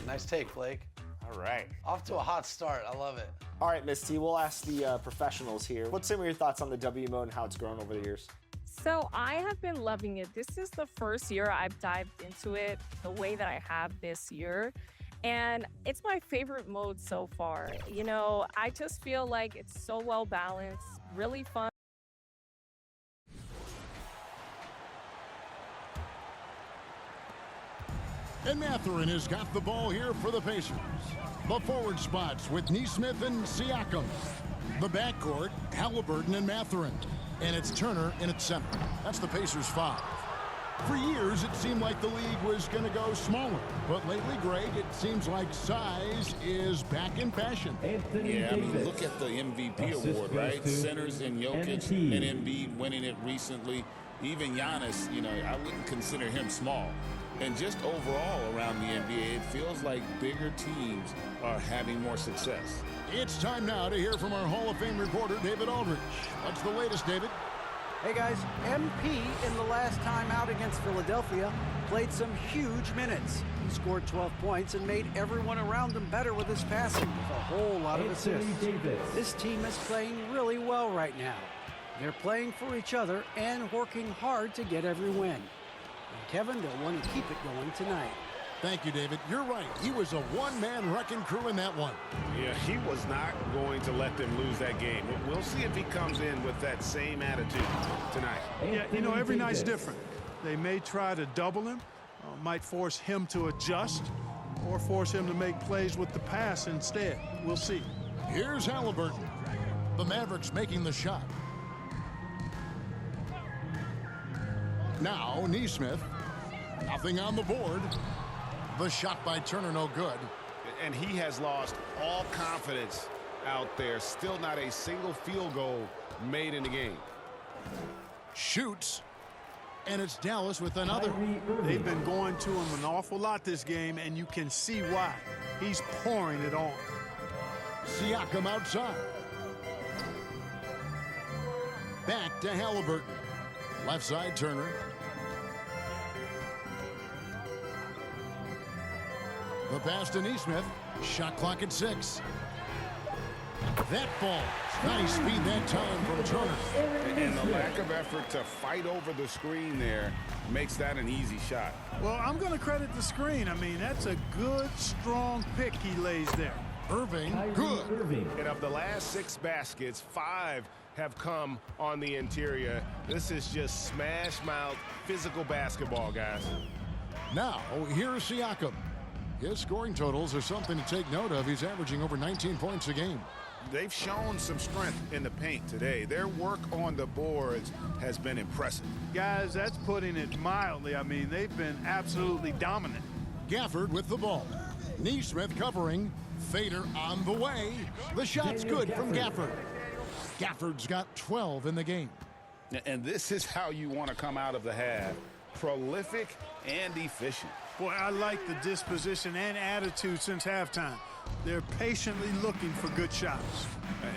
Nice take, Blake. All right. Off to a hot start. I love it. All right, Miss T, we'll ask the professionals here. What's some of your thoughts on the W mode and how it's grown over the years? So I have been loving it. This is the first year I've dived into it the way that I have this year. And it's my favorite mode so far. You know, I just feel like it's so well balanced, really fun. And Mathurin has got the ball here for the Pacers. The forward spots with Neesmith and Siakam. The backcourt, Halliburton and Mathurin. And it's Turner in at center. That's the Pacers' 5. For years, it seemed like the league was going to go smaller. But lately, Greg, it seems like size is back in fashion. Yeah, I mean, look at the MVP award, right? Centers and Jokic and Embiid winning it recently. Even Giannis, you know, I wouldn't consider him small. And just overall around the NBA, it feels like bigger teams are having more success. It's time now to hear from our Hall of Fame reporter, David Aldridge. What's the latest, David? Hey guys, MP in the last time out against Philadelphia played some huge minutes. He scored 12 points and made everyone around him better with his passing with a whole lot of assists. This team is playing really well right now. They're playing for each other and working hard to get every win. And Kevin, they'll want to keep it going tonight. Thank you, David. You're right. He was a one-man wrecking crew in that one. Yeah, he was not going to let them lose that game. We'll see if he comes in with that same attitude tonight. Yeah, you know, every night's different. They may try to double him, might force him to adjust, or force him to make plays with the pass instead. We'll see. Here's Halliburton. The Mavericks making the shot. Now, Neesmith. Nothing on the board. The shot by Turner, no good. And he has lost all confidence out there. Still not a single field goal made in the game. Shoots. And it's Dallas with another. They've been going to him an awful lot this game, and you can see why. He's pouring it on. Siakam outside. Back to Halliburton. Left side, Turner. The pass to Neesmith. Shot clock at 6. That ball. Nice speed that time from Turner. And the lack of effort to fight over the screen there makes that an easy shot. Well, I'm going to credit the screen. I mean, that's a good, strong pick he lays there. Irving, good. And of the last 6 baskets, 5 have come on the interior. This is just smash mouth physical basketball, guys. Now, here's Siakam. His scoring totals are something to take note of. He's averaging over 19 points a game. They've shown some strength in the paint today. Their work on the boards has been impressive. Guys, that's putting it mildly. I mean, they've been absolutely dominant. Gafford with the ball. Neesmith covering. Fader on the way. The shot's good from Gafford. Gafford's got 12 in the game. And this is how you want to come out of the half. Prolific and efficient. Boy, I like the disposition and attitude since halftime. They're patiently looking for good shots.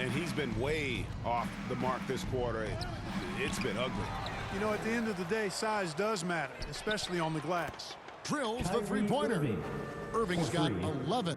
And he's been way off the mark this quarter. It's been ugly. You know, at the end of the day, size does matter, especially on the glass. Drills the three-pointer. Irving's got 11.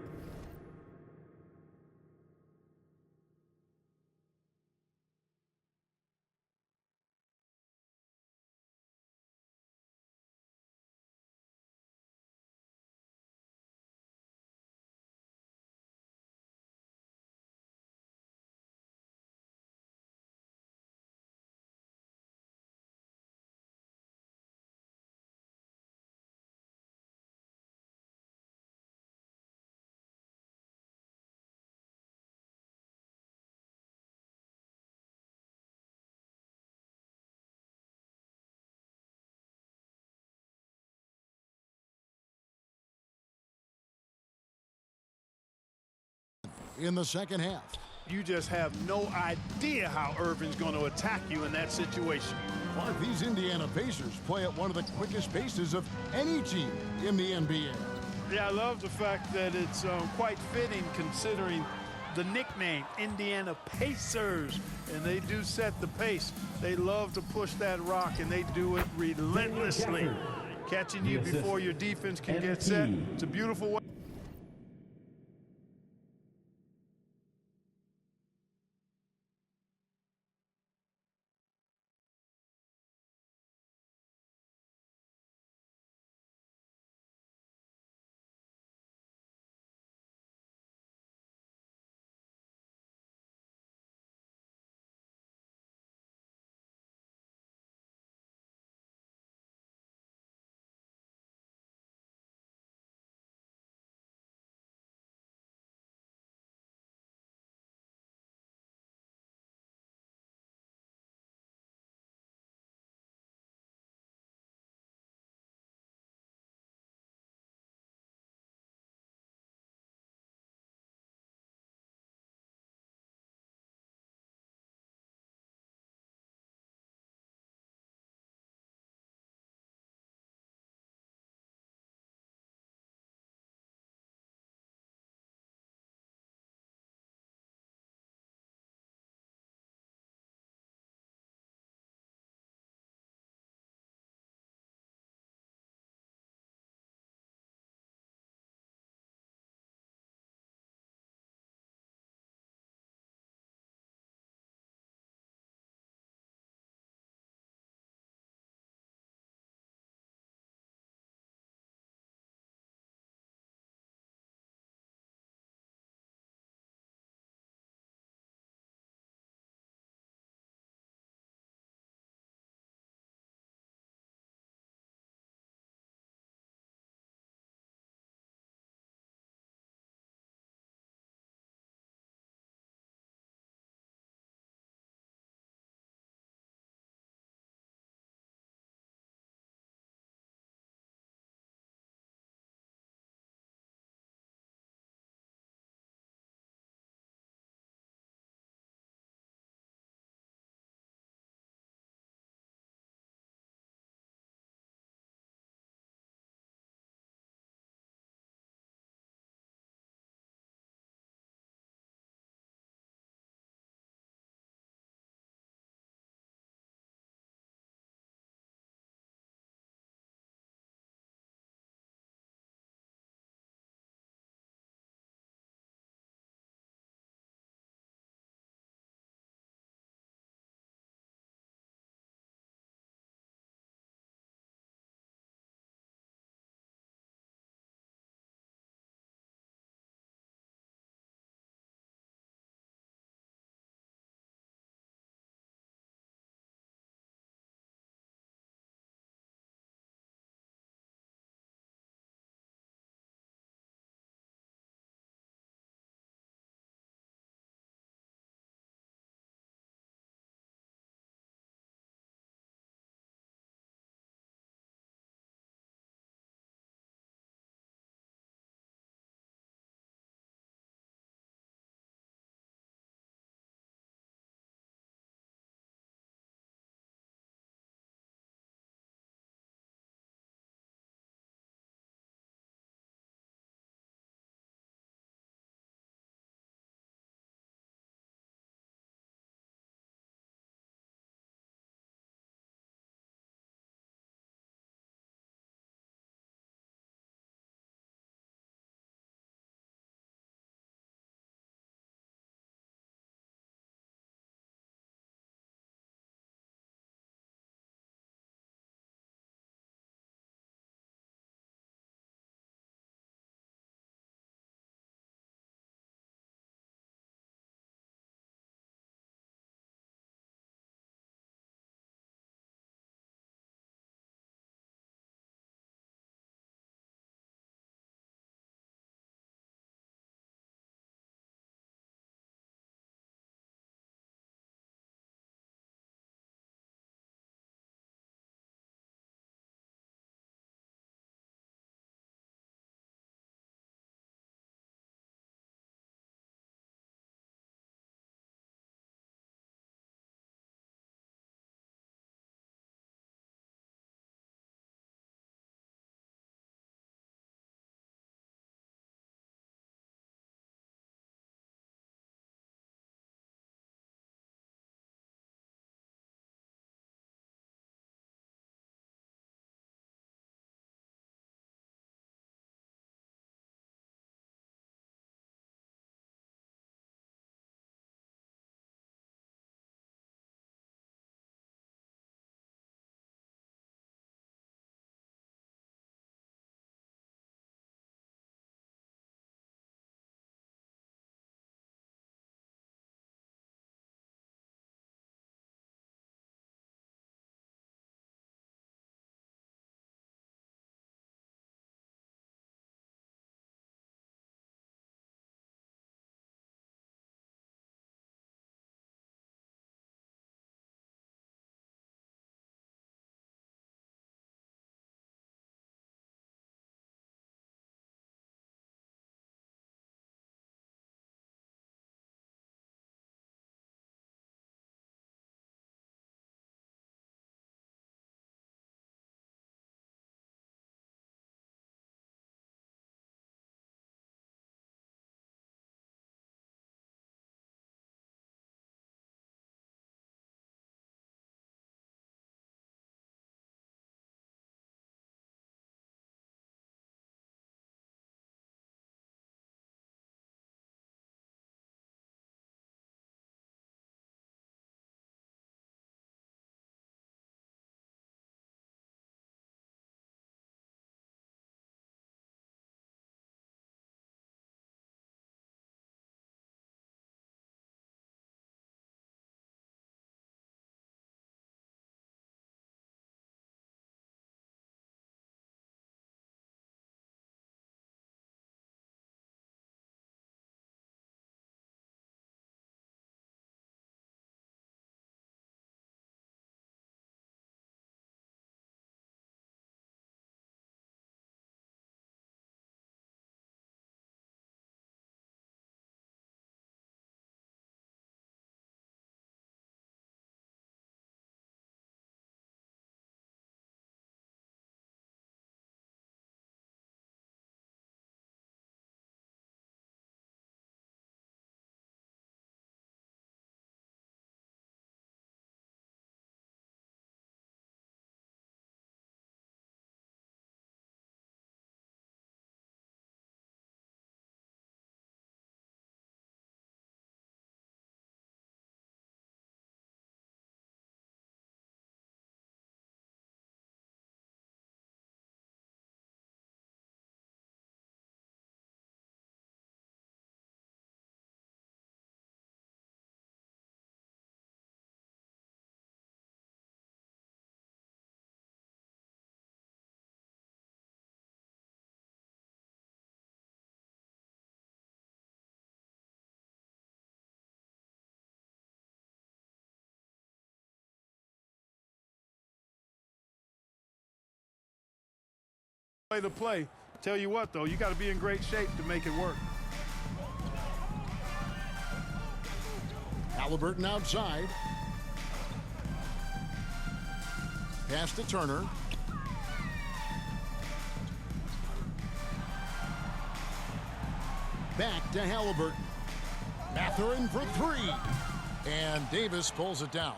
In the second half. You just have no idea how Irving's going to attack you in that situation. Clark, these Indiana Pacers play at one of the quickest paces of any team in the NBA. Yeah, I love the fact that it's quite fitting considering the nickname, Indiana Pacers. And they do set the pace. They love to push that rock, and they do it relentlessly. Catching you before your defense can get set. It's a beautiful way. way to play. Tell you what, though, you got to be in great shape to make it work. Halliburton outside. Pass to Turner. Back to Halliburton. Mathurin for three. And Davis pulls it down.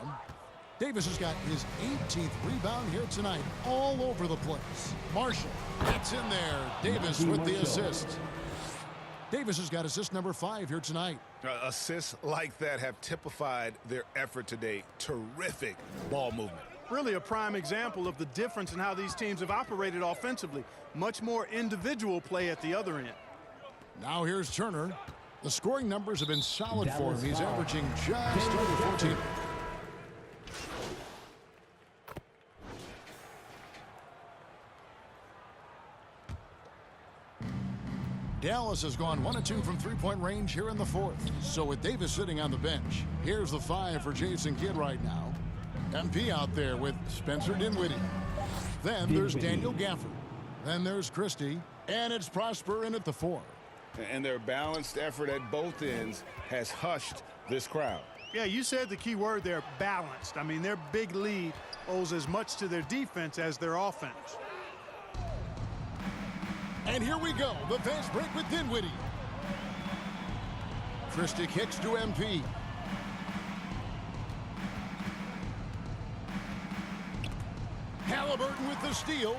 Davis has got his 18th rebound here tonight, all over the place. Marshall gets in there. Davis with the assist. Davis has got assist number 5 here tonight. Assists like that have typified their effort today. Terrific ball movement. Really a prime example of the difference in how these teams have operated offensively. Much more individual play at the other end. Now here's Turner. The scoring numbers have been solid for him. He's averaging just over 14. Dallas has gone 1 of 2 from three-point range here in the fourth. So with Davis sitting on the bench, here's the 5 for Jason Kidd right now. MP out there with Spencer Dinwiddie. Then there's Daniel Gafford. Then there's Christie. And it's Prosper in at the 4. And their balanced effort at both ends has hushed this crowd. Yeah, you said the key word there, balanced. I mean, their big lead owes as much to their defense as their offense. And here we go, the fast break with Dinwiddie. Christie kicks to MP. Halliburton with the steal.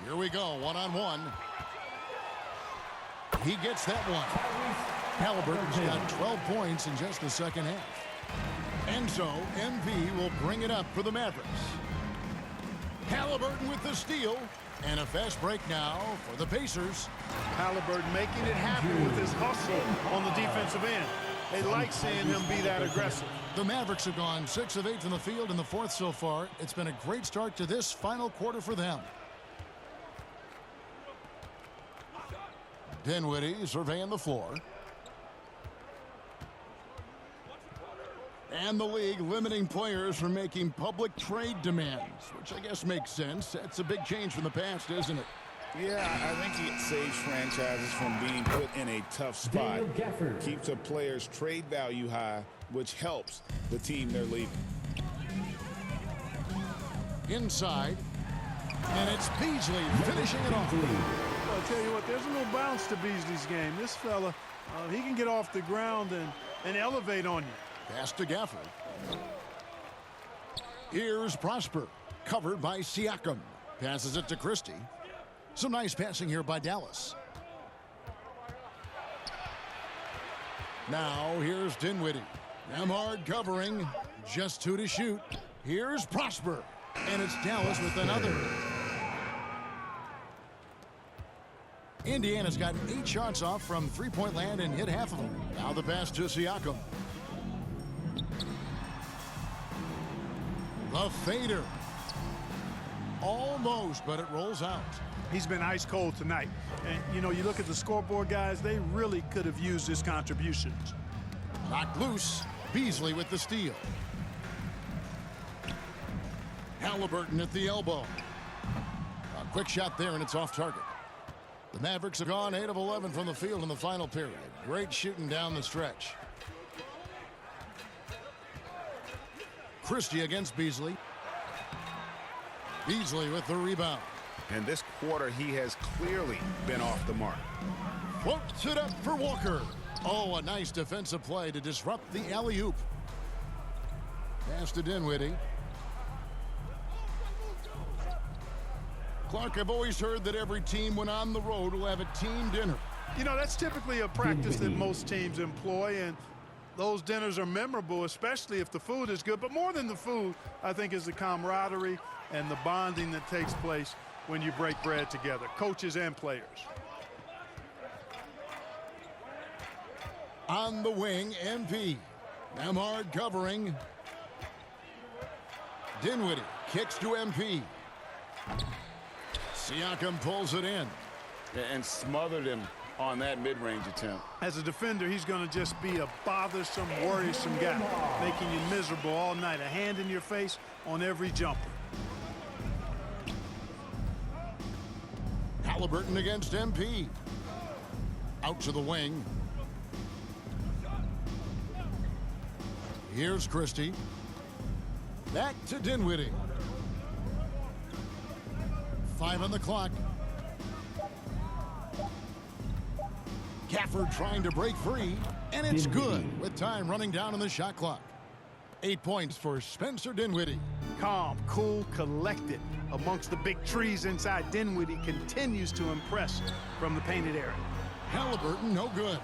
Here we go, one-on-one. He gets that one. Halliburton's got 12 points in just the second half. And so, MP will bring it up for the Mavericks. Halliburton with the steal. And a fast break now for the Pacers. Halliburton making it happen with his hustle on the defensive end. They like seeing him be that aggressive. The Mavericks have gone 6 of 8 from the field in the fourth so far. It's been a great start to this final quarter for them. Dinwiddie surveying the floor. And the league limiting players from making public trade demands, which I guess makes sense. That's a big change from the past, isn't it? Yeah, I think it saves franchises from being put in a tough spot. Keeps a player's trade value high, which helps the team they're leaving. Inside. And it's Beasley finishing it off. Well, I'll tell you what, there's a little bounce to Beasley's game. This fella, he can get off the ground and elevate on you. Pass to Gafford. Here's Prosper, covered by Siakam. Passes it to Christie. Some nice passing here by Dallas. Now here's Dinwiddie. Nemhard covering. Just 2 to shoot. Here's Prosper. And it's Dallas with another. Indiana's got 8 shots off from three-point land and hit half of them. Now the pass to Siakam. The fader. Almost, but it rolls out. He's been ice cold tonight. And, you know, you look at the scoreboard, guys, they really could have used his contributions. Knocked loose. Beasley with the steal. Halliburton at the elbow. A quick shot there, and it's off target. The Mavericks have gone 8 of 11 from the field in the final period. Great shooting down the stretch. Christie against Beasley. Beasley with the rebound. And this quarter, he has clearly been off the mark. Floats it up for Walker. Oh, a nice defensive play to disrupt the alley-oop. Pass to Dinwiddie. Clark, I've always heard that every team when on the road will have a team dinner. You know, that's typically a practice that most teams employ, and those dinners are memorable, especially if the food is good. But more than the food, I think, is the camaraderie and the bonding that takes place when you break bread together, coaches and players. On the wing, MP. Nemhard covering. Dinwiddie kicks to MP. Siakam pulls it in. And smothered him on that mid-range attempt. As a defender, he's going to just be a bothersome, worrisome guy, making you miserable all night, a hand in your face on every jumper. Halliburton against MP. Out to the wing. Here's Christie. Back to Dinwiddie. 5 on the clock. Gafford trying to break free, and it's good with time running down on the shot clock. 8 points for Spencer Dinwiddie. Calm, cool, collected amongst the big trees inside. Dinwiddie continues to impress from the painted area. Halliburton, no good.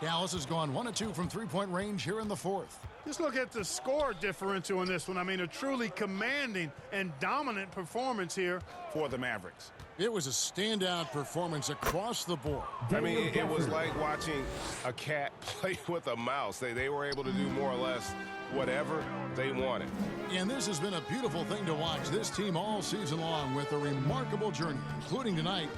Dallas has gone 1 of 2 from three-point range here in the fourth. Just look at the score differential in this one. I mean, a truly commanding and dominant performance here for the Mavericks. It was a standout performance across the board. I mean, it was like watching a cat play with a mouse. They were able to do more or less whatever they wanted. And this has been a beautiful thing to watch. This team all season long with a remarkable journey, including tonight.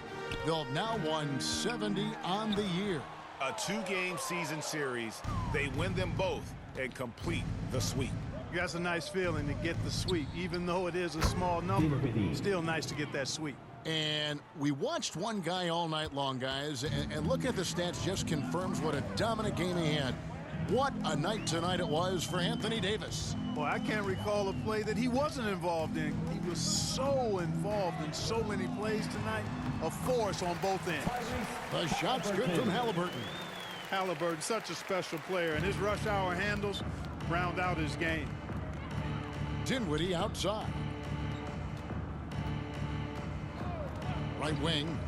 They'll have now won 70 on the year. A 2-game season series. They win them both and complete the sweep. That's a nice feeling to get the sweep. Even though it is a small number, still nice to get that sweep. And we watched one guy all night long, guys, and look at the stats, just confirms what a dominant game he had. What a night tonight it was for Anthony Davis. Boy, I can't recall a play that he wasn't involved in. He was so involved in so many plays tonight. A force on both ends. The shot's good from Halliburton. Halliburton, such a special player, and his rush hour handles round out his game. Dinwiddie outside. Right wing.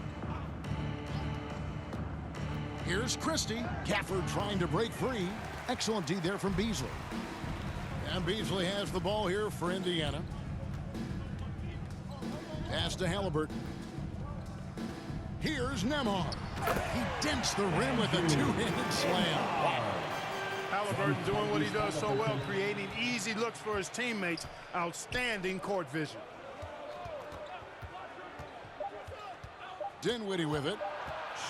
Here's Christie. Gafford trying to break free. Excellent D there from Beasley. And Beasley has the ball here for Indiana. Pass to Halliburton. Here's Nembhard. He dents the rim with a two-handed slam. Halliburton doing what he does so well, creating easy looks for his teammates. Outstanding court vision. Dinwiddie with it.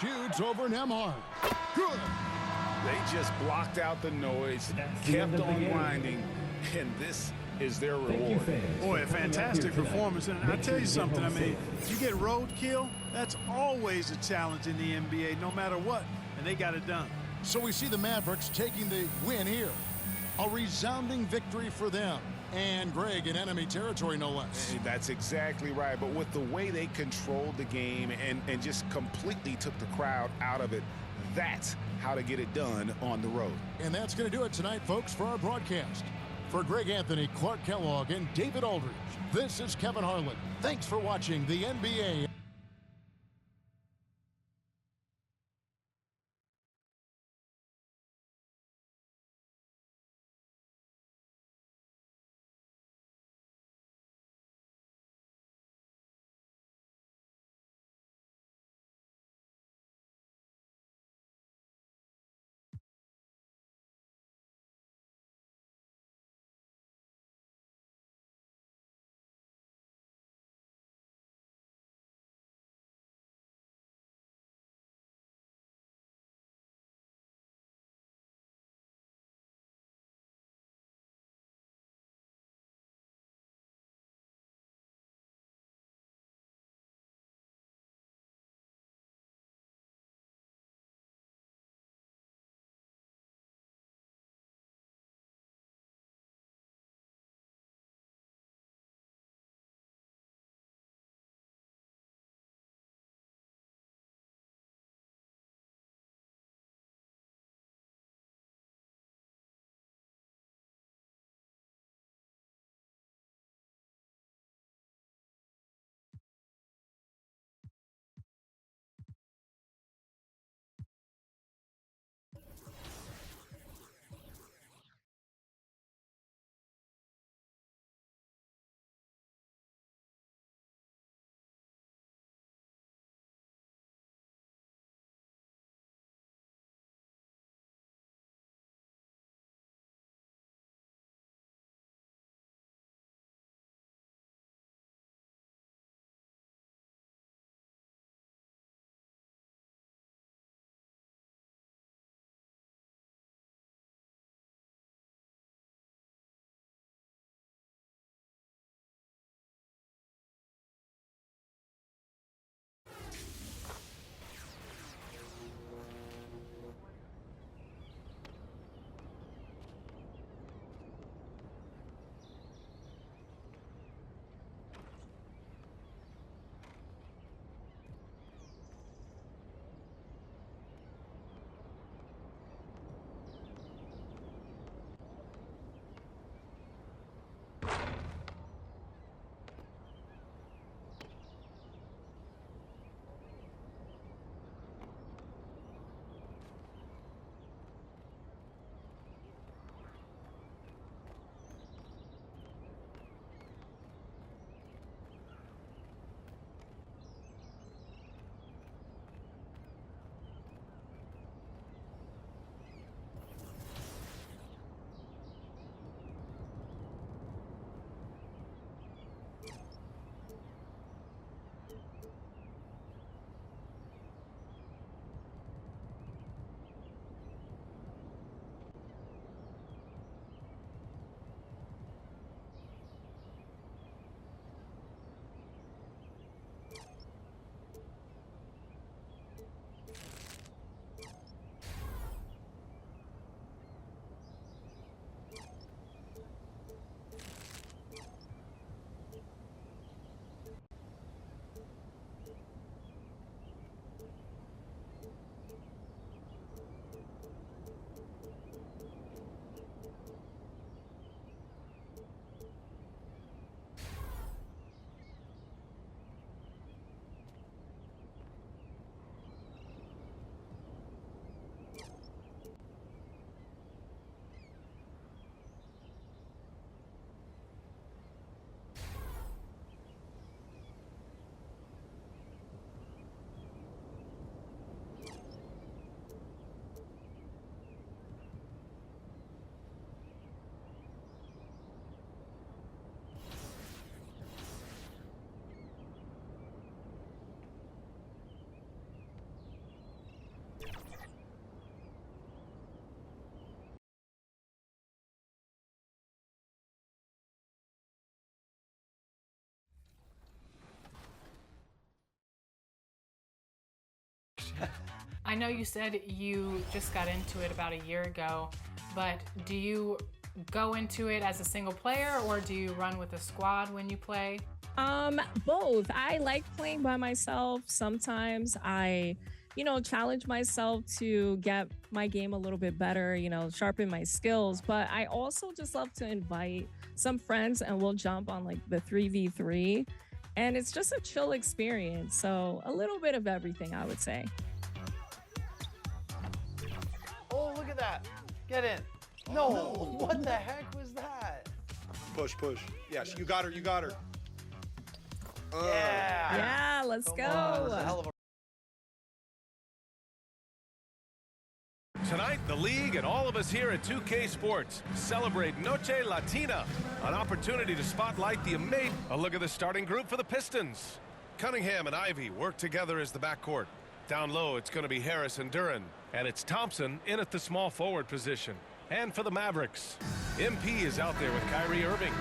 Shoots over Nembhard. Good. They just blocked out the noise, kept on grinding, and this is their reward. Boy, a fantastic performance. And I tell you something, I mean, you get roadkill, that's always a challenge in the NBA, no matter what, and they got it done. So we see the Mavericks taking the win here. A resounding victory for them. And Greg in enemy territory, no less. Hey, that's exactly right. But with the way they controlled the game and just completely took the crowd out of it, that's how to get it done on the road. And that's going to do it tonight, folks, for our broadcast. For Greg Anthony, Clark Kellogg, and David Aldridge, this is Kevin Harlan. Thanks for watching the NBA. I know you said you just got into it about a year ago, but do you go into it as a single player or do you run with a squad when you play? Both. I like playing by myself. Sometimes I, challenge myself to get my game a little bit better, sharpen my skills. But I also just love to invite some friends and we'll jump on like the 3v3. And it's just a chill experience. So a little bit of everything, I would say. Oh, look at that. Get in. No, what the heck was that? Push, push. Yes, you got her, you got her. Yeah. Yeah, let's go. That's a hell of a Tonight, the league and all of us here at 2K Sports celebrate Noche Latina, an opportunity to spotlight the amazing. A look at the starting group for the Pistons. Cunningham and Ivy work together as the backcourt. Down low, it's going to be Harris and Duran. And it's Thompson in at the small forward position. And for the Mavericks, MP is out there with Kyrie Irving.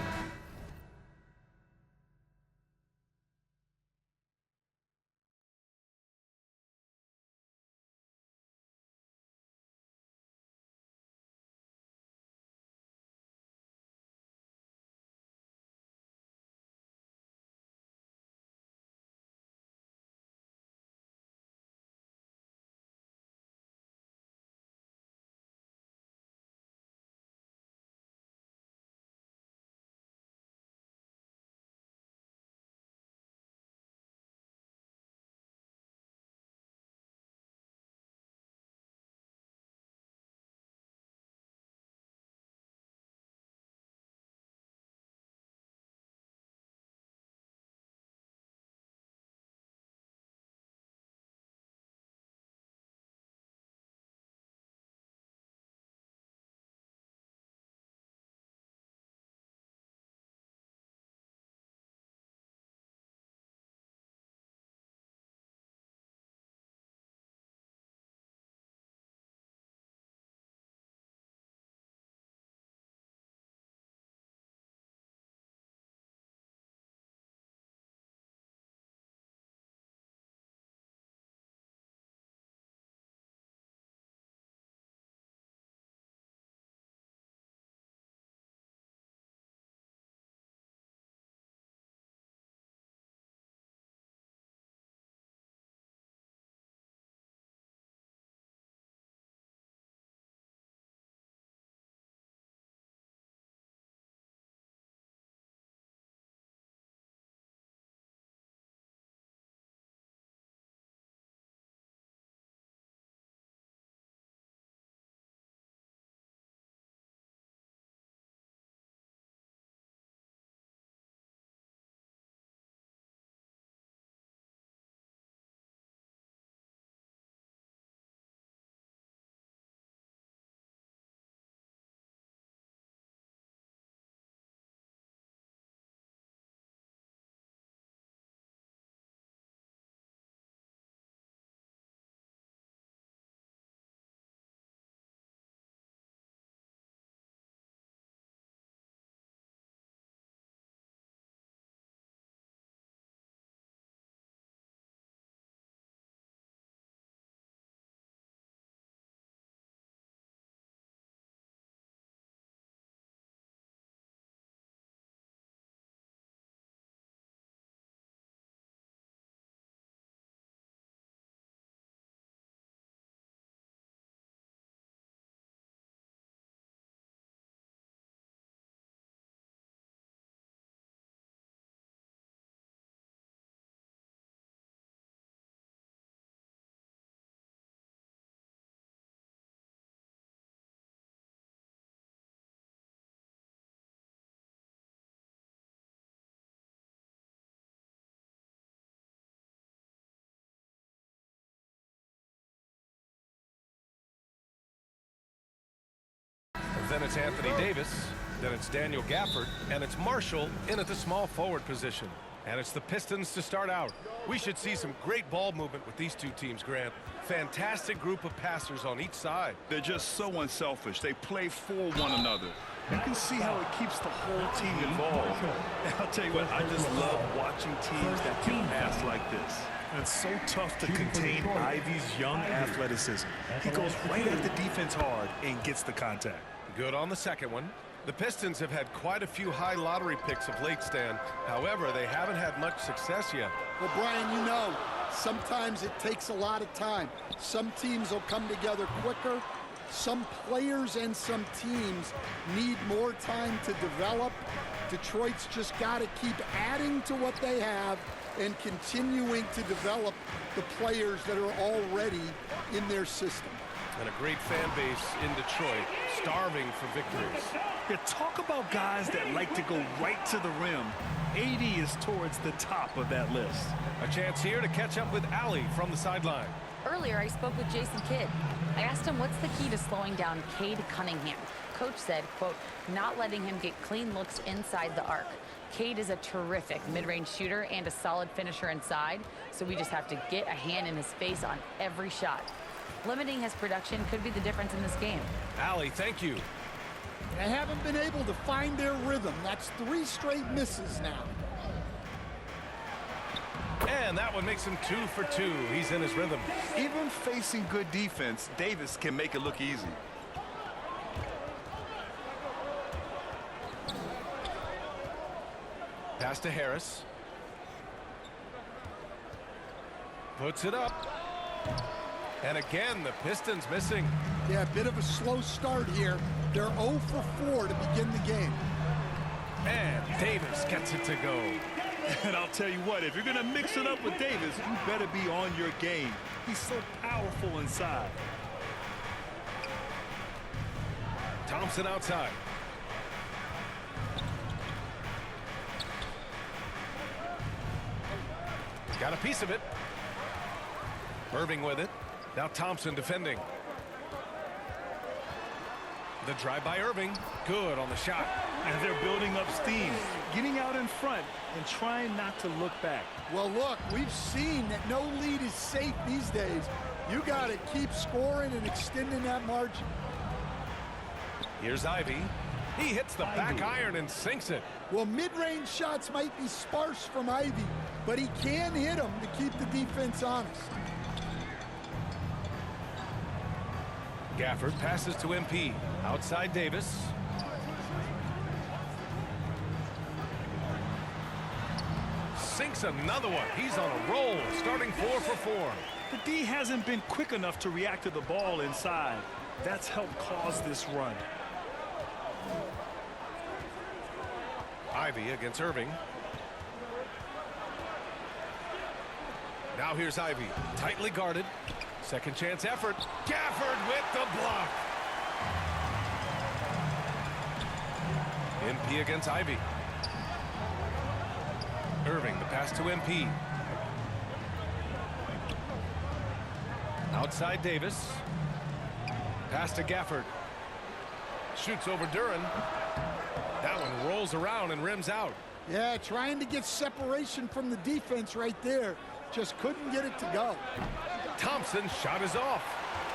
Then it's Anthony Davis, then it's Daniel Gafford, and it's Marshall in at the small forward position. And it's the Pistons to start out. We should see some great ball movement with these two teams, Grant. Fantastic group of passers on each side. They're just so unselfish. They play for one another. You can see how it keeps the whole team involved. And I'll tell you what, I just love watching teams that can pass like this. And it's so tough to contain Ivy's young athleticism. He goes right at the defense hard and gets the contact. Good on the second one. The Pistons have had quite a few high lottery picks of late, Stan. However, they haven't had much success yet. Well, Brian, you know, sometimes it takes a lot of time. Some teams will come together quicker. Some players and some teams need more time to develop. Detroit's just got to keep adding to what they have and continuing to develop the players that are already in their system. And a great fan base in Detroit, starving for victories. Yeah, talk about guys that like to go right to the rim. AD is towards the top of that list. A chance here to catch up with Allie from the sideline. Earlier, I spoke with Jason Kidd. I asked him what's the key to slowing down Cade Cunningham. Coach said, quote, not letting him get clean looks inside the arc. Cade is a terrific mid-range shooter and a solid finisher inside, so we just have to get a hand in his face on every shot. Limiting his production could be the difference in this game. Allie, thank you. They haven't been able to find their rhythm. That's 3 straight misses now. And that one makes him 2 for 2. He's in his rhythm. Even facing good defense, Davis can make it look easy. Pass to Harris. Puts it up. And again, the Pistons missing. Yeah, a bit of a slow start here. They're 0 for 4 to begin the game. And Davis gets it to go. And I'll tell you what, if you're going to mix it up with Davis, you better be on your game. He's so powerful inside. Thompson outside. Got a piece of it. Irving with it. Now Thompson defending. The drive by Irving. Good on the shot. And they're building up steam, getting out in front and trying not to look back. Well, look, we've seen that no lead is safe these days. You got to keep scoring and extending that margin. Here's Ivy. He hits the back iron and sinks it. Well, mid-range shots might be sparse from Ivy, but he can hit them to keep the defense honest. Gafford passes to MP. Outside Davis. Sinks another one. He's on a roll, starting 4 for 4. The D hasn't been quick enough to react to the ball inside. That's helped cause this run. Ivy against Irving. Now here's Ivy, tightly guarded. Second chance effort. Gafford with the block. MP against Ivy. Irving, the pass to MP. Outside Davis. Pass to Gafford. Shoots over Duran. That one rolls around and rims out. Yeah, trying to get separation from the defense right there. Just couldn't get it to go. Thompson's shot is off.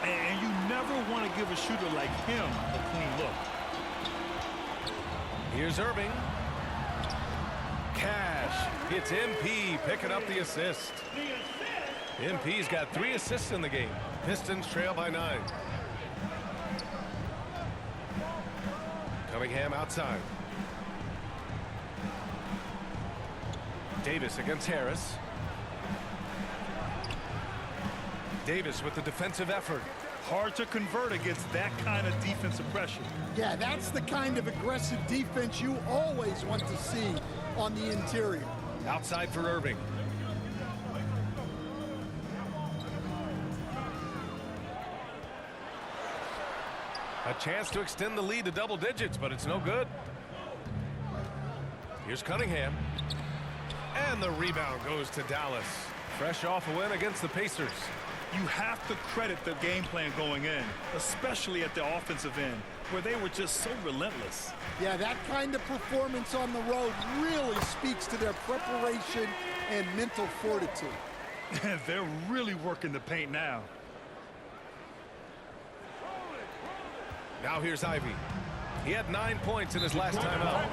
And you never want to give a shooter like him a clean look. Here's Irving. Cash. It's MP picking up the assist. MP's got 3 assists in the game. Pistons trail by 9. Cunningham outside. Davis against Harris. Davis with the defensive effort. Hard to convert against that kind of defensive pressure. Yeah, that's the kind of aggressive defense you always want to see on the interior. Outside for Irving. A chance to extend the lead to double digits, but it's no good. Here's Cunningham. And the rebound goes to Dallas. Fresh off a win against the Pacers. You have to credit the game plan going in, especially at the offensive end, where they were just so relentless. Yeah, that kind of performance on the road really speaks to their preparation and mental fortitude. They're really working the paint now. Now here's Ivy. He had 9 points in his last timeout.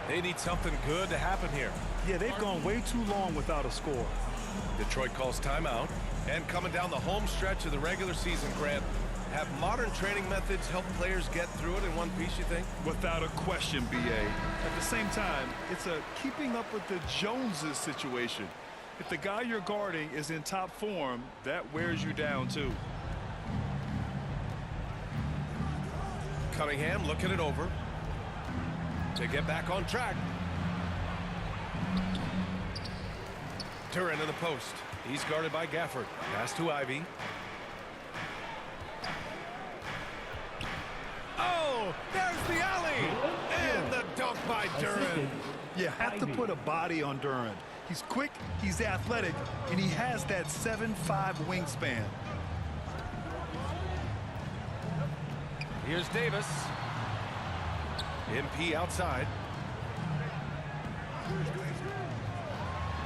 They need something good to happen here. Yeah, they've gone way too long without a score. Detroit calls timeout. And coming down the home stretch of the regular season, Grant, have modern training methods helped players get through it in one piece, you think? Without a question, BA. At the same time, it's a keeping up with the Joneses situation. If the guy you're guarding is in top form, that wears you down too. Cunningham looking it over to get back on track. Duran in the post. He's guarded by Gafford. Pass to Ivy. Oh, there's the alley. And the dunk by Duran. You have to put a body on Duran. He's quick, he's athletic, and he has that 7'5" wingspan. Here's Davis. MP outside.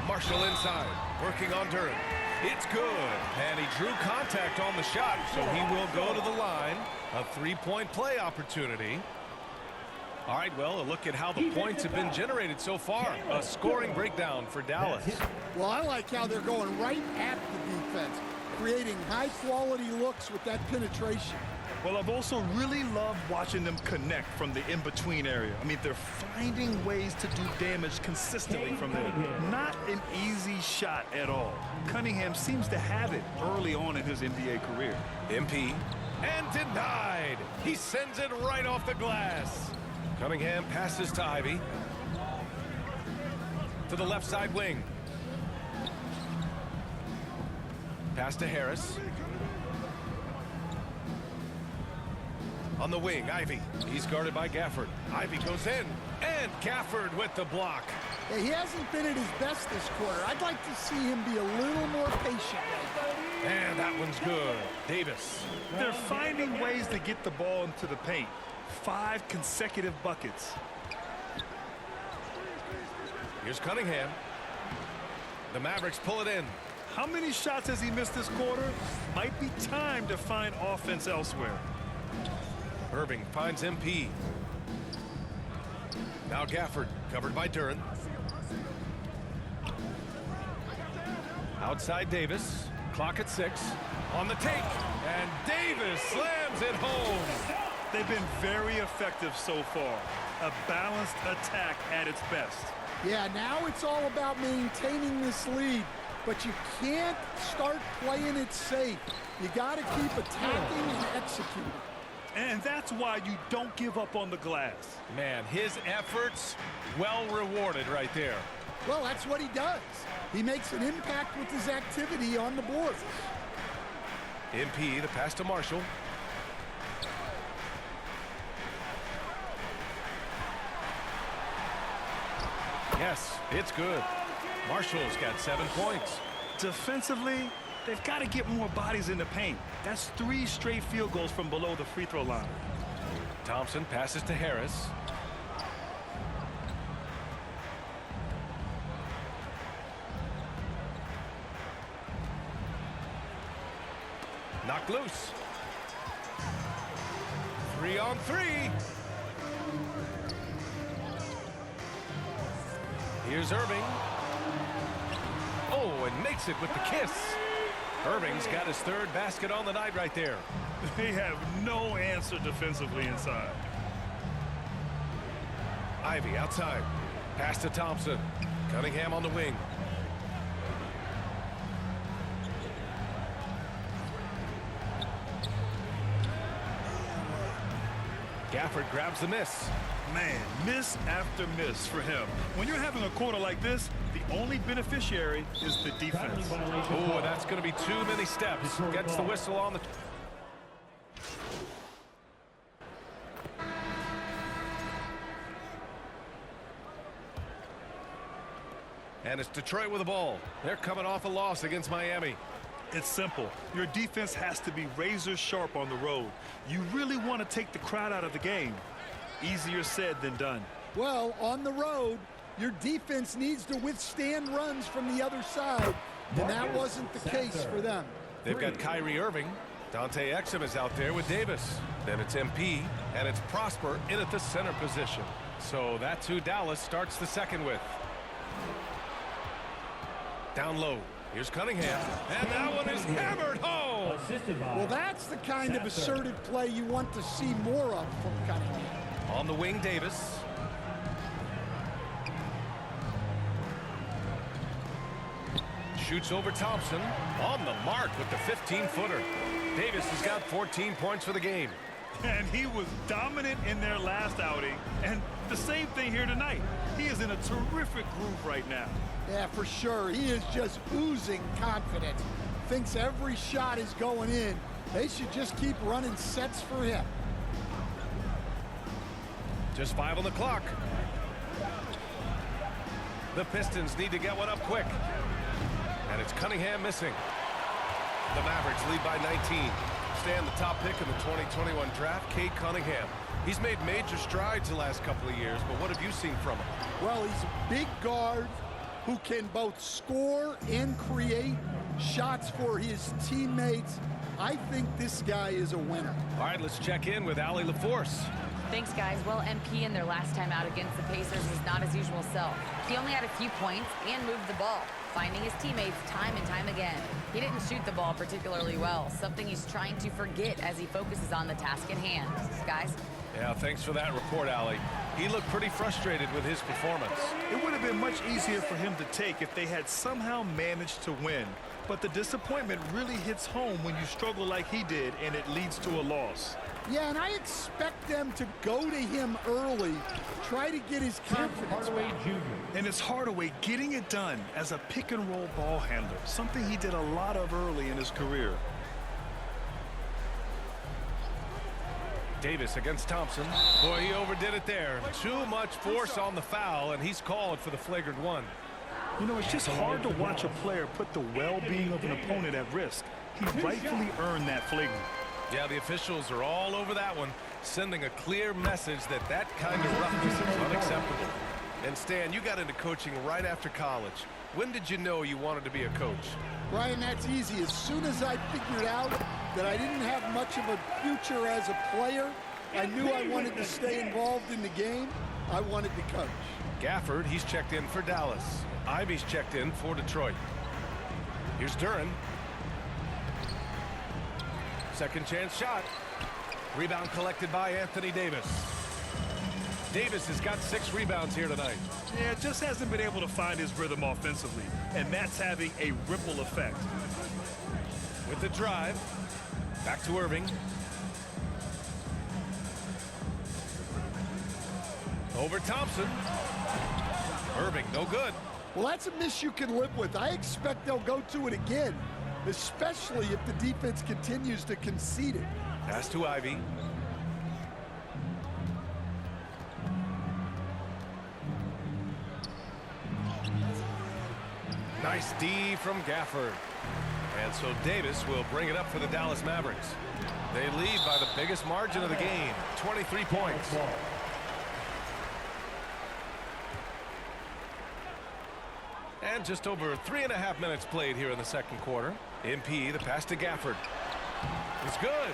Marshall inside, working on Duran. It's good, and he drew contact on the shot, so he will go to the line. A three-point play opportunity. All right, well, a look at how the points have been generated so far. A scoring breakdown for Dallas. Well, I like how they're going right at the defense, creating high-quality looks with that penetration. Well, I've also really loved watching them connect from the in-between area. I mean, they're finding ways to do damage consistently from there. Not an easy shot at all. Cunningham seems to have it early on in his NBA career. MP, and denied. He sends it right off the glass. Cunningham passes to Ivy. To the left side wing. Pass to Harris. On the wing, Ivy. He's guarded by Gafford. Ivy goes in, and Gafford with the block. Yeah, he hasn't been at his best this quarter. I'd like to see him be a little more patient. And that one's good. Davis. They're finding ways to get the ball into the paint. 5 consecutive buckets. Here's Cunningham. The Mavericks pull it in. How many shots has he missed this quarter? Might be time to find offense elsewhere. Irving finds MP. Now Gafford, covered by Duran. Outside Davis. Clock at 6. On the take. And Davis slams it home. They've been very effective so far. A balanced attack at its best. Yeah, now it's all about maintaining this lead. But you can't start playing it safe. You got to keep attacking and executing. And that's why you don't give up on the glass. Man, his efforts well rewarded right there. Well, that's what he does. He makes an impact with his activity on the board. MP, the pass to Marshall. Yes, it's good. Marshall's got 7 points. Defensively, they've got to get more bodies in the paint. That's 3 straight field goals from below the free throw line. Thompson passes to Harris. Knocked loose. 3 on 3. Here's Irving. Oh, and makes it with the kiss. Irving's got his 3rd basket on the night right there. They have no answer defensively inside. Ivy outside. Pass to Thompson. Cunningham on the wing. Gafford grabs the miss. Man, miss after miss for him. When you're having a quarter like this, the only beneficiary is the defense. Oh, that's going to be too many steps. Gets the whistle on the... And it's Detroit with the ball. They're coming off a loss against Miami. It's simple. Your defense has to be razor sharp on the road. You really want to take the crowd out of the game. Easier said than done. Well, on the road, your defense needs to withstand runs from the other side, and that wasn't the case for them. They've got Kyrie Irving. Dante Exum is out there with Davis. Then it's MP. And it's Prosper in at the center position. So that's who Dallas starts the second with. Down low. Here's Cunningham. And that one is hammered home. Well, that's the kind of assertive play you want to see more of from Cunningham. On the wing, Davis. Shoots over Thompson. On the mark with the 15-footer. Davis has got 14 points for the game. And he was dominant in their last outing. And the same thing here tonight. He is in a terrific groove right now. Yeah, for sure. He is just oozing confidence. Thinks every shot is going in. They should just keep running sets for him. Just 5 on the clock. The Pistons need to get one up quick. And it's Cunningham missing. The Mavericks lead by 19. Stand the top pick in the 2021 draft, Cade Cunningham. He's made major strides the last couple of years, but what have you seen from him? Well, he's a big guard who can both score and create shots for his teammates. I think this guy is a winner. All right, let's check in with Allie LaForce. Thanks, guys. Well, MP in their last time out against the Pacers was not his usual self. He only had a few points and moved the ball, finding his teammates time and time again. He didn't shoot the ball particularly well, something he's trying to forget as he focuses on the task at hand. Guys? Yeah, thanks for that report, Allie. He looked pretty frustrated with his performance. It would have been much easier for him to take if they had somehow managed to win. But the disappointment really hits home when you struggle like he did, and it leads to a loss. Yeah, and I expect them to go to him early, try to get his confidence back. And it's Hardaway getting it done as a pick-and-roll ball handler, something he did a lot of early in his career. Davis against Thompson. Boy, he overdid it there. Too much force on the foul, and he's called for the flagrant one. You know, it's just hard to watch a player put the well-being of an opponent at risk. He rightfully earned that flagrant. Yeah, the officials are all over that one, sending a clear message that that kind of roughness is unacceptable. And Stan, you got into coaching right after college. When did you know you wanted to be a coach? Brian, that's easy. As soon as I figured out that I didn't have much of a future as a player, I knew I wanted to stay involved in the game. I wanted to coach. Gafford, he's checked in for Dallas. Ivy's checked in for Detroit. Here's Duren. Second chance shot. Rebound collected by Anthony Davis. Davis has got 6 rebounds here tonight. Yeah, just hasn't been able to find his rhythm offensively, and that's having a ripple effect. With the drive, back to Irving. Over Thompson. Irving, no good. Well, that's a miss you can live with. I expect they'll go to it again, especially if the defense continues to concede it. Pass to Ivy. Nice D from Gafford. And so Davis will bring it up for the Dallas Mavericks. They lead by the biggest margin of the game, 23 points. And just over 3.5 minutes played here in the second quarter. MP, the pass to Gafford. It's good.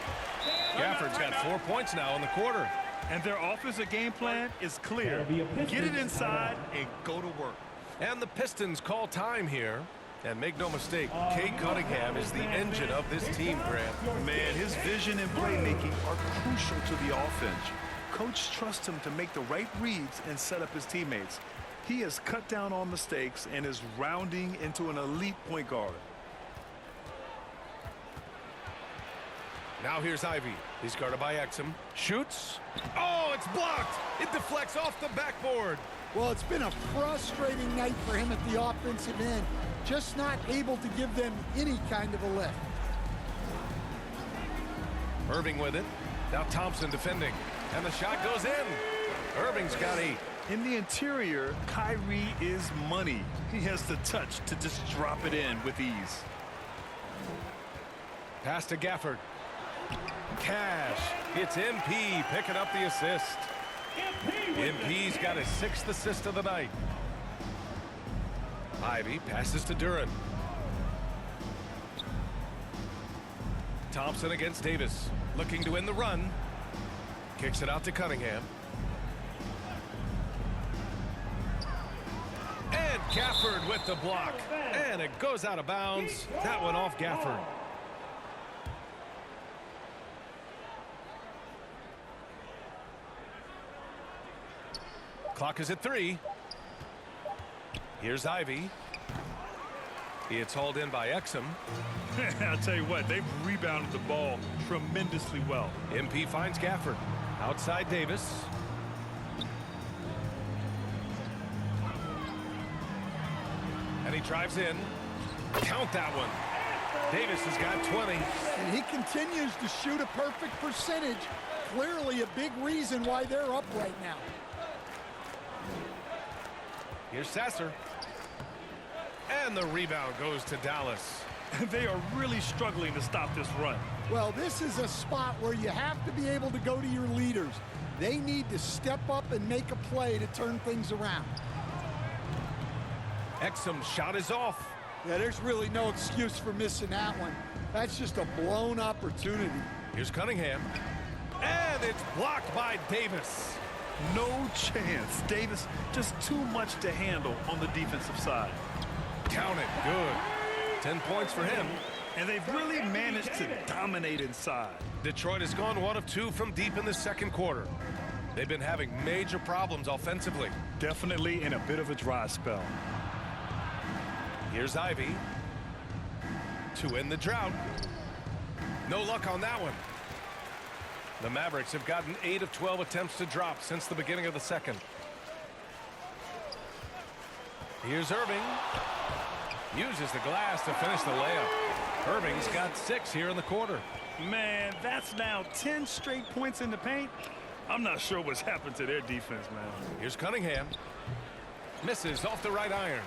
Gafford's got 4 points now in the quarter. And their offensive game plan is clear. Get it inside and go to work. And the Pistons call time here. And make no mistake, Cade Cunningham is the engine of this team, Grant. Man, his vision and playmaking are crucial to the offense. Coach trusts him to make the right reads and set up his teammates. He has cut down on mistakes and is rounding into an elite point guard. Now here's Ivy. He's guarded by Exum. Shoots. Oh, it's blocked. It deflects off the backboard. Well, it's been a frustrating night for him at the offensive end. Just not able to give them any kind of a lift. Irving with it. Now Thompson defending. And the shot goes in. Irving's got 8. In the interior, Kyrie is money. He has the touch to just drop it in with ease. Pass to Gafford. Cash. It's MP picking up the assist. MP's got his 6th assist of the night. Ivy passes to Duren. Thompson against Davis. Looking to win the run. Kicks it out to Cunningham. And Gafford with the block. And it goes out of bounds. That one off Gafford. Clock is at 3. Here's Ivy. It's hauled in by Exum. I'll tell you what, they've rebounded the ball tremendously well. MP finds Gafford. Outside Davis. And he drives in. Count that one. Davis has got 20. And he continues to shoot a perfect percentage. Clearly a big reason why they're up right now. Here's Sasser. And the rebound goes to Dallas. They are really struggling to stop this run. Well, this is a spot where you have to be able to go to your leaders. They need to step up and make a play to turn things around. Exum's shot is off. Yeah, there's really no excuse for missing that one. That's just a blown opportunity. Here's Cunningham. And it's blocked by Davis. No chance. Davis just too much to handle on the defensive side. Count it. Good. 10 points for him. And they've really managed to dominate inside. Detroit has gone 1 of 2 from deep in the second quarter. They've been having major problems offensively. Definitely in a bit of a dry spell. Here's Ivy to end the drought. No luck on that one. The Mavericks have gotten 8 of 12 attempts to drop since the beginning of the second. Here's Irving. Uses the glass to finish the layup. Irving's got 6 here in the quarter. Man, that's now 10 straight points in the paint. I'm not sure what's happened to their defense, man. Here's Cunningham. Misses off the right iron.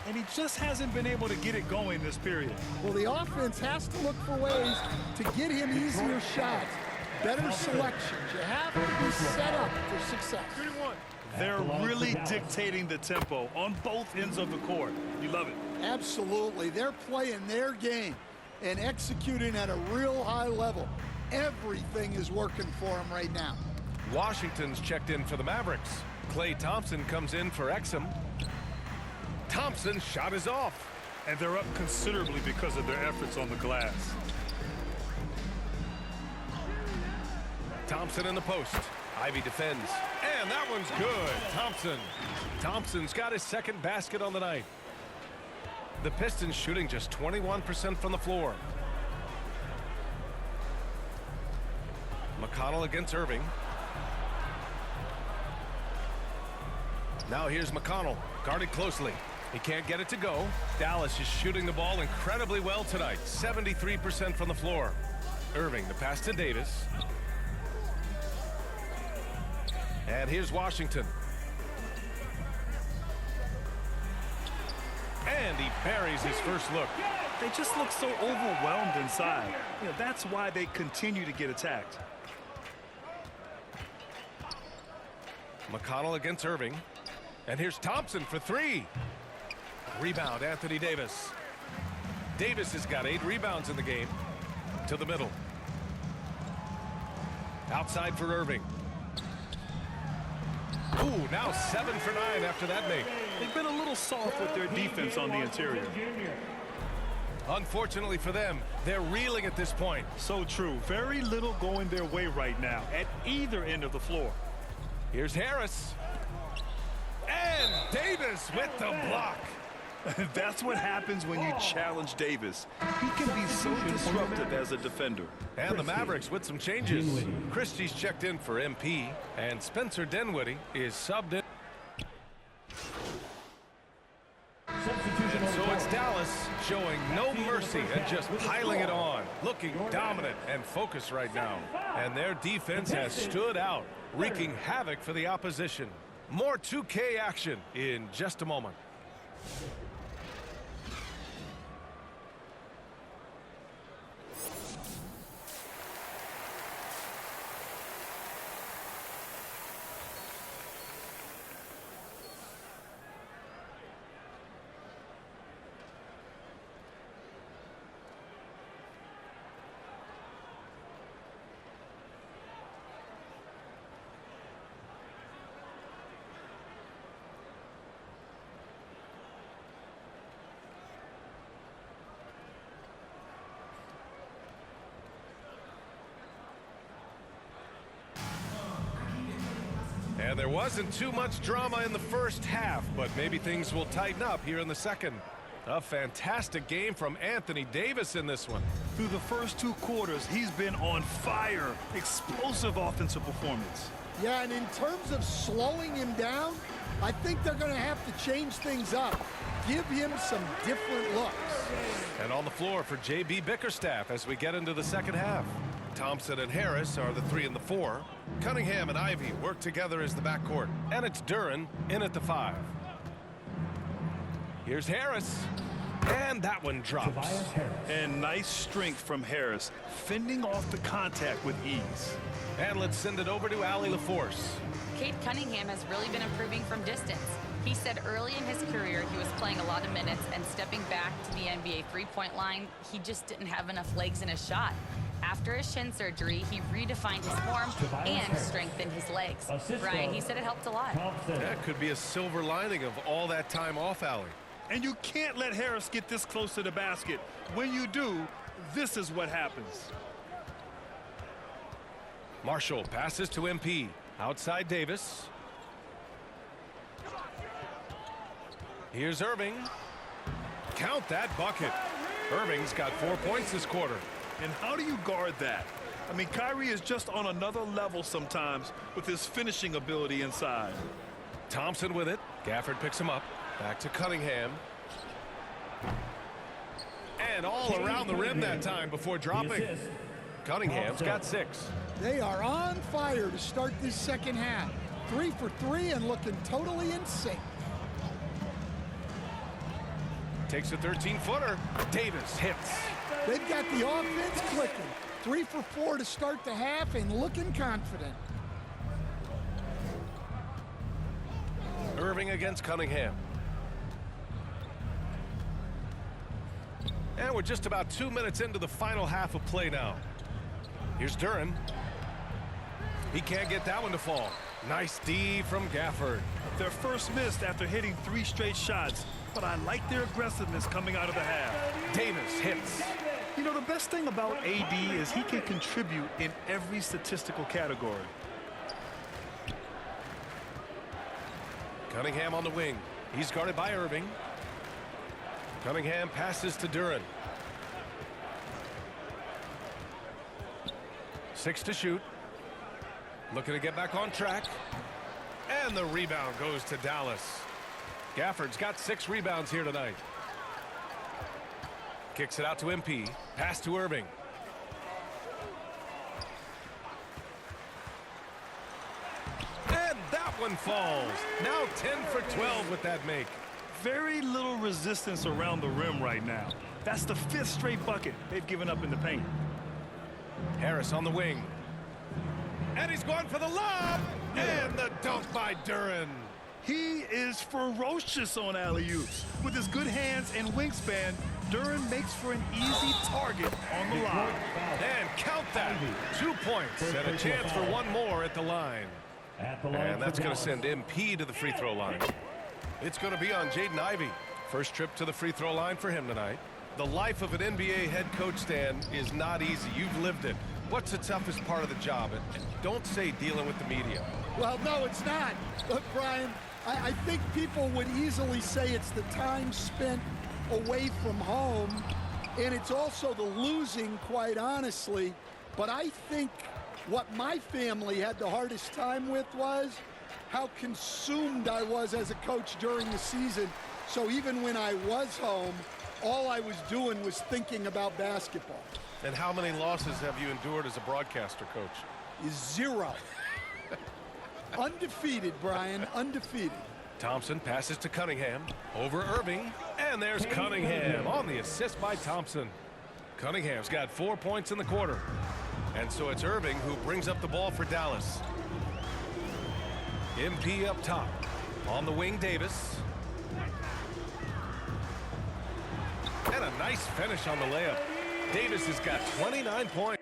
And he just hasn't been able to get it going this period. Well, the offense has to look for ways to get him easier shots. Better selections. You have to be set up for success. They're really dictating the tempo on both ends of the court. You love it. Absolutely. They're playing their game and executing at a real high level. Everything is working for them right now. Washington's checked in for the Mavericks. Klay Thompson comes in for Exum. Thompson's shot is off. And they're up considerably because of their efforts on the glass. Thompson in the post. Ivy defends. And that one's good. Thompson. Thompson's got his second basket on the night. The Pistons shooting just 21% from the floor. McConnell against Irving. Now here's McConnell, guarded closely. He can't get it to go. Dallas is shooting the ball incredibly well tonight. 73% from the floor. Irving, the pass to Davis. And here's Washington. And he buries his first look. They just look so overwhelmed inside. You know, that's why they continue to get attacked. McConnell against Irving. And here's Thompson for 3. Rebound, Anthony Davis. Davis has got 8 rebounds in the game. To the middle. Outside for Irving. Ooh, now 7 for 9 after that make. They've been a little soft with their defense on the interior. Unfortunately for them, they're reeling at this point. So true. Very little going their way right now at either end of the floor. Here's Harris. And Davis with the block. That's what happens when you challenge Davis. He can be so disruptive as a defender. And the Mavericks with some changes. Christie's checked in for MP, and Spencer Dinwiddie is subbed in. And so it's Dallas showing no mercy and just piling it on. Looking dominant and focused right now. And their defense has stood out, wreaking havoc for the opposition. More 2K action in just a moment. there wasn't too much drama in the first half, but maybe things will tighten up here in the second. A fantastic game from Anthony Davis in this one. Through the first 2 quarters, he's been on fire. Explosive offensive performance. Yeah, and in terms of slowing him down, I think they're going to have to change things up. Give him some different looks. And on the floor for J.B. Bickerstaff as we get into the second half. Thompson and Harris are the 3 and the 4. Cunningham and Ivy work together as the backcourt. And it's Duren in at the 5. Here's Harris. And that one drops. And nice strength from Harris, fending off the contact with ease. And let's send it over to Allie LaForce. Cade Cunningham has really been improving from distance. He said early in his career he was playing a lot of minutes and stepping back to the NBA three-point line, he just didn't have enough legs in his shot. After his shin surgery, he redefined his form and strengthened his legs. Brian, he said it helped a lot. That could be a silver lining of all that time off, Allie. And you can't let Harris get this close to the basket. When you do, this is what happens. Marshall passes to MP. Outside Davis. Here's Irving. Count that bucket. Irving's got 4 points this quarter. And how do you guard that? I mean, Kyrie is just on another level sometimes with his finishing ability inside. Thompson with it. Gafford picks him up. Back to Cunningham. And all around the rim that time before dropping. Cunningham's got 6. They are on fire to start this second half. 3 for 3 and looking totally in sync. Takes a 13-footer. Davis hits. They've got the offense clicking. 3 for 4 to start the half and looking confident. Irving against Cunningham. And we're just about 2 minutes into the final half of play now. Here's Duren. He can't get that one to fall. Nice D from Gafford. Their first miss after hitting 3 straight shots, but I like their aggressiveness coming out of the half. Davis hits. You know, the best thing about AD is he can contribute in every statistical category. Cunningham on the wing. He's guarded by Irving. Cunningham passes to Duren. 6 to shoot. Looking to get back on track. And the rebound goes to Dallas. Gafford's got 6 rebounds here tonight. Kicks it out to MP. Pass to Irving. And that one falls. Now 10 for 12 with that make. Very little resistance around the rim right now. That's the 5th straight bucket they've given up in the paint. Harris on the wing. And he's going for the lob. And the dunk by Duren. He is ferocious on alley-oops. With his good hands and wingspan, Duren makes for an easy target on the lob. And count that. 2 points and a chance for one more at the line. And that's going to send MP to the free throw line. It's going to be on Jaden Ivey. First trip to the free throw line for him tonight. The life of an NBA head coach, Stan, is not easy. You've lived it. What's the toughest part of the job? And don't say dealing with the media. Well, no, it's not. Look, Brian, I think people would easily say it's the time spent away from home, and it's also the losing, quite honestly. But I think what my family had the hardest time with was how consumed I was as a coach during the season. So even when I was home, all I was doing was thinking about basketball. And how many losses have you endured as a broadcaster, Coach? 0. Undefeated, Brian, undefeated. Thompson passes to Cunningham. Over Irving. And there's Cunningham on the assist by Thompson. Cunningham's got 4 points in the quarter. And so it's Irving who brings up the ball for Dallas. MP up top. On the wing, Davis. And a nice finish on the layup. Davis has got 29 points.